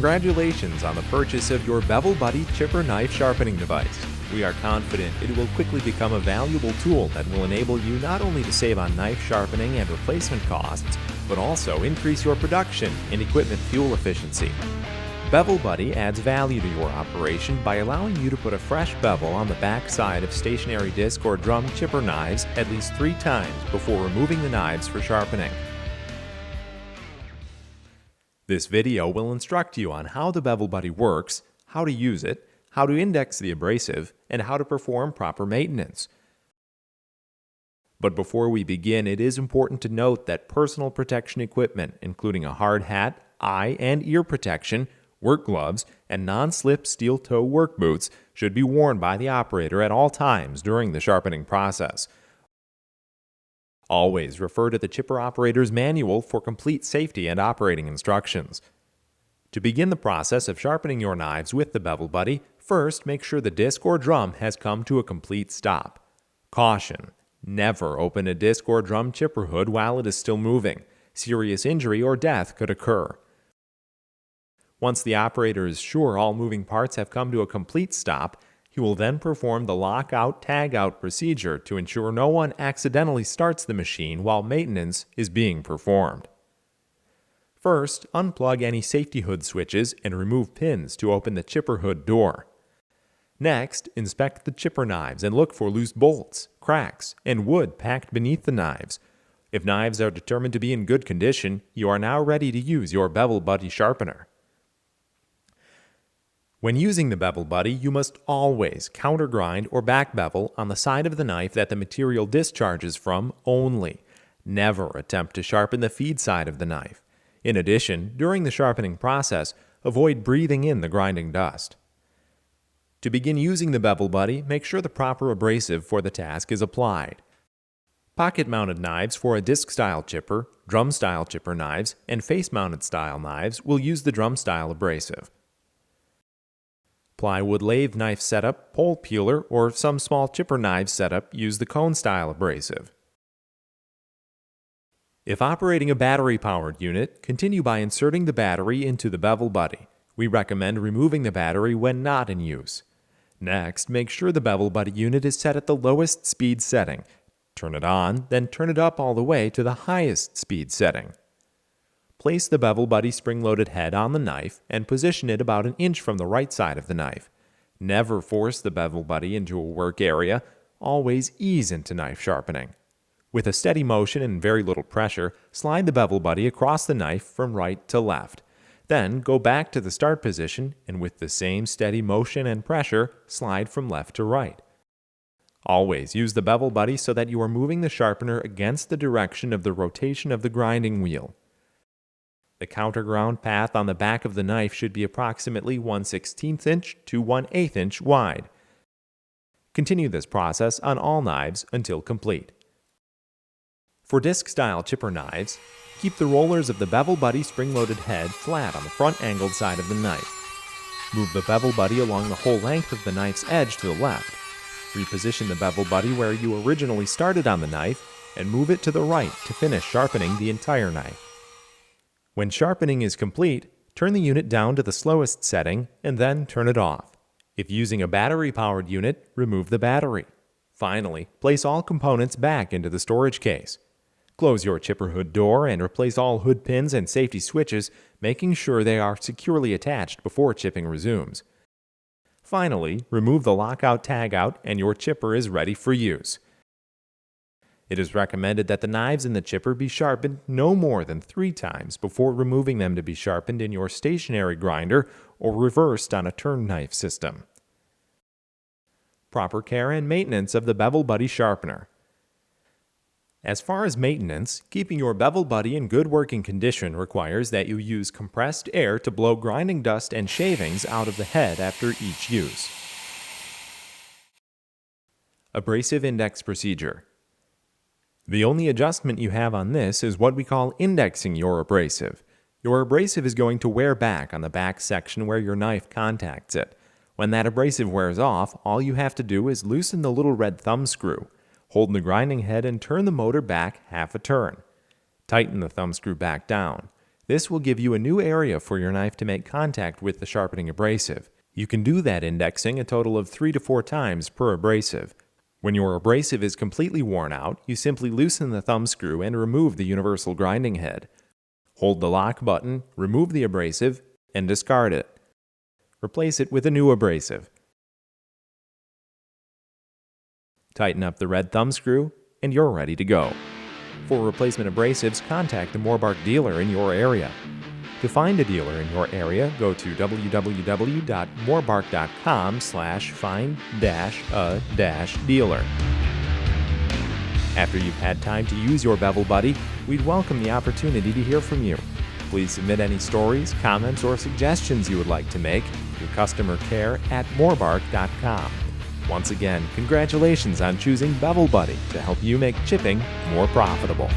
Congratulations on the purchase of your Bevel Buddy chipper knife sharpening device. We are confident it will quickly become a valuable tool that will enable you not only to save on knife sharpening and replacement costs, but also increase your production and equipment fuel efficiency. Bevel Buddy adds value to your operation by allowing you to put a fresh bevel on the back side of stationary disc or drum chipper knives at least 3 times before removing the knives for sharpening. This video will instruct you on how the Bevel Buddy works, how to use it, how to index the abrasive, and how to perform proper maintenance. But before we begin, it is important to note that personal protection equipment, including a hard hat, eye and ear protection, work gloves, and non-slip steel-toe work boots, should be worn by the operator at all times during the sharpening process. Always refer to the chipper operator's manual for complete safety and operating instructions. To begin the process of sharpening your knives with the Bevel Buddy, first make sure the disc or drum has come to a complete stop. Caution: never open a disc or drum chipper hood while it is still moving. Serious injury or death could occur. Once the operator is sure all moving parts have come to a complete stop, he will then perform the lockout-tagout procedure to ensure no one accidentally starts the machine while maintenance is being performed. First, unplug any safety hood switches and remove pins to open the chipper hood door. Next, inspect the chipper knives and look for loose bolts, cracks, and wood packed beneath the knives. If knives are determined to be in good condition, you are now ready to use your Bevel Buddy sharpener. When using the Bevel Buddy, you must always countergrind or back bevel on the side of the knife that the material discharges from only. Never attempt to sharpen the feed side of the knife. In addition, during the sharpening process, avoid breathing in the grinding dust. To begin using the Bevel Buddy, make sure the proper abrasive for the task is applied. Pocket-mounted knives for a disc-style chipper, drum-style chipper knives, and face-mounted style knives will use the drum-style abrasive. Plywood lathe knife setup, pole peeler, or some small chipper knife setup use the cone-style abrasive. If operating a battery-powered unit, continue by inserting the battery into the Bevel Buddy. We recommend removing the battery when not in use. Next, make sure the Bevel Buddy unit is set at the lowest speed setting. Turn it on, then turn it up all the way to the highest speed setting. Place the Bevel Buddy spring-loaded head on the knife and position it about an inch from the right side of the knife. Never force the Bevel Buddy into a work area. Always ease into knife sharpening. With a steady motion and very little pressure, slide the Bevel Buddy across the knife from right to left. Then go back to the start position and with the same steady motion and pressure, slide from left to right. Always use the Bevel Buddy so that you are moving the sharpener against the direction of the rotation of the grinding wheel. The counterground path on the back of the knife should be approximately 1/16 inch to 1/8 inch wide. Continue this process on all knives until complete. For disc-style chipper knives, keep the rollers of the Bevel Buddy spring-loaded head flat on the front-angled side of the knife. Move the Bevel Buddy along the whole length of the knife's edge to the left. Reposition the Bevel Buddy where you originally started on the knife and move it to the right to finish sharpening the entire knife. When sharpening is complete, turn the unit down to the slowest setting and then turn it off. If using a battery-powered unit, remove the battery. Finally, place all components back into the storage case. Close your chipper hood door and replace all hood pins and safety switches, making sure they are securely attached before chipping resumes. Finally, remove the lockout-tagout and your chipper is ready for use. It is recommended that the knives in the chipper be sharpened no more than 3 times before removing them to be sharpened in your stationary grinder or reversed on a turn knife system. Proper care and maintenance of the Bevel Buddy sharpener. As far as maintenance, keeping your Bevel Buddy in good working condition requires that you use compressed air to blow grinding dust and shavings out of the head after each use. Abrasive index procedure. The only adjustment you have on this is what we call indexing your abrasive. Your abrasive is going to wear back on the back section where your knife contacts it. When that abrasive wears off, all you have to do is loosen the little red thumb screw. Hold the grinding head and turn the motor back half a turn. Tighten the thumb screw back down. This will give you a new area for your knife to make contact with the sharpening abrasive. You can do that indexing a total of 3 to 4 times per abrasive. When your abrasive is completely worn out, you simply loosen the thumb screw and remove the universal grinding head. Hold the lock button, remove the abrasive, and discard it. Replace it with a new abrasive. Tighten up the red thumb screw, and you're ready to go. For replacement abrasives, contact the Morbark dealer in your area. To find a dealer in your area, go to www.morbark.com/find-a-dealer. After you've had time to use your Bevel Buddy, we'd welcome the opportunity to hear from you. Please submit any stories, comments, or suggestions you would like to make to customercare@morbark.com. Once again, congratulations on choosing Bevel Buddy to help you make chipping more profitable.